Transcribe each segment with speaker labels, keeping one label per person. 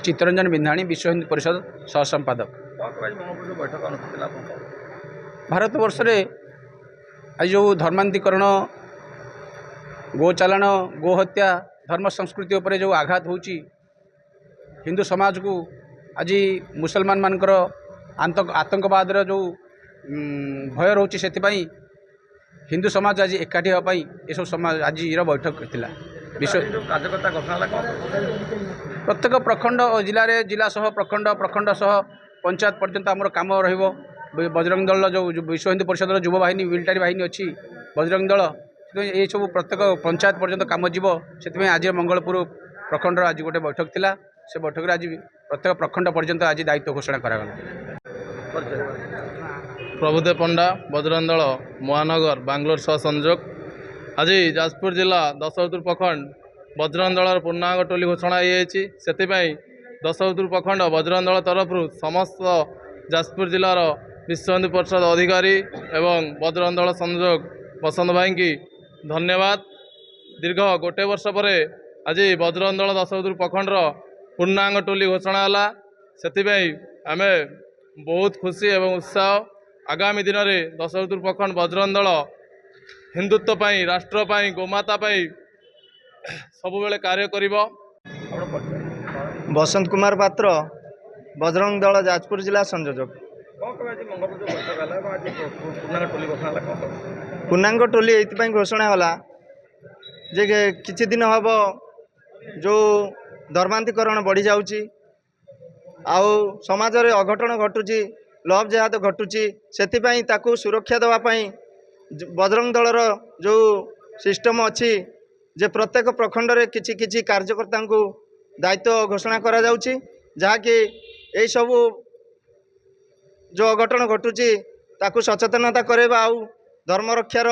Speaker 1: चित्तरंजन बिंधाणी विश्व हिंदू परिषद सह संपादक। भारत वर्ष आज जो धर्मांतरीकरण गोचालाण गोहत्या धर्म संस्कृति उपर जो आघात होची हिंदू समाज को आज मुसलमान मानकर आतंकवाद जो भय रोचे से हिंदू समाज आज एकाठी होगापी ये सब समाज आज बैठक थिला विश्व
Speaker 2: कार्यकर्ता घोषणा
Speaker 1: प्रत्येक प्रखंड और जिला सह प्रखंड सह पंचायत पर्यंत आमर कम रहिबो। बजरंग दल जो विश्व हिंदू परिषद युवा बाहिनी मिलिटारी बाहिनी अच्छी बजरंग दल ये सब प्रत्येक पंचायत पर्यंत कम जीव से आज मंगलपुर प्रखंड आज गोटे बैठक थिला से बैठक आज प्रत्येक प्रखंड पर्यंत आज दायित्व घोषणा करागला।
Speaker 3: प्रभुदेव पंडा बजरंग दल महानगर बांग्लोर सह संजोग। आज जाजपुर जिला दशरथपुर प्रखंड बजरंग दल पूर्णांग टोली घोषणा होती दशरथपुर प्रखंड बजरंग दल तरफ समस्त जाजपुर जिलार विश्व हिंदू परिषद अधिकारी एवं बजरंग दल संजोग बसंत भाई की धन्यवाद। दीर्घ गोटे वर्ष पर आज बजरंग दल दशरथपुर प्रखंड पूर्णांग टोली घोषणा है आम बहुत खुशी एवं उत्साह। आगामी दिन में दशरथपुर प्रखंड बजरंग दल हिंदुत्व पाई राष्ट्र पाई गोमाता पाई सब बेले कार्य करिबो।
Speaker 4: बसंत कुमार पात्र बजरंग दल जाजपुर जिला संयोजक। पूर्णांग टोली ये घोषणा होला जे किछि दिन हम जो धर्मांतरीकरण बढ़ी जाउची आउ समाज रे अघटन घटुची लव जेहाद घटुची सेतिपई ताकू सुरक्षा देवाई बजरंग दलर जो सिस्टम अच्छी जे प्रत्येक प्रखंड रे किछि किछि कार्यकर्ता को दायित्व घोषणा करा जाउची जहाँकि यही सबू जो अघटन घटुची ताकू सचेतनता करेबा आउ धर्म रक्षार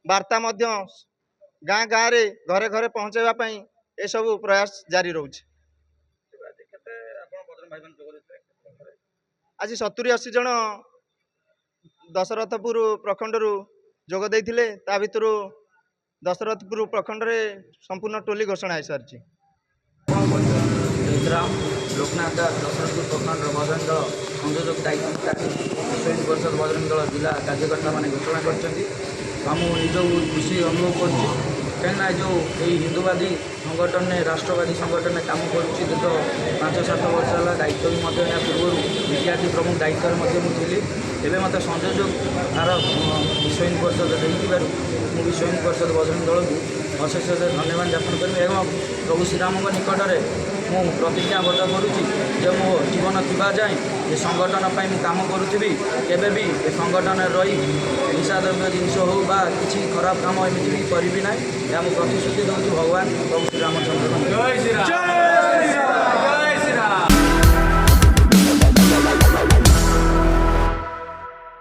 Speaker 4: वार्ता मध्य गाँ गाँ रे घरे घरे पहुँचेबा ये सब प्रयास जारी रोचे। आज 70-80 जन दशरथपुर प्रखंड जोग देइथिले ता भितरु दशरथपुर प्रखंड रे संपूर्ण टोली घोषणा हो सारी।
Speaker 2: लोकनाथ दशरथपुर प्रखंड बजरंग दल संयोजक दायित्व विश्व हिंदू परिषद बजरंग दल जिला कार्यकर्ता मैंने घोषणा कर निज खुशी अनुभव कर कहीं जो यही हिंदूवादी संगठन ने राष्ट्रवादी संगठन में काम करुँच दीर्घ 5-7 वर्ष है दायित्व भी पूर्व विद्यार्थी प्रमुख दायित्व मुझे एवं मत संयोजक तार विश्व हिंदू परिषद मुझे विश्व हिंदू परिषद बजरंग दल को अशेष धन्यवाद ज्ञापन करी एवं प्रभु श्रीराम निकट में मु प्रतिज्ञाबद्ध करुँची जे मो जीवन थी जाए ये संगठन पर काम करुँगी केवे भी ये संगठन रही निशाद्रव्य जिनस हो कि खराब काम एमती भी करी ना प्रतिश्रुति दूँ भगवान प्रभु श्रीरामचंद्र।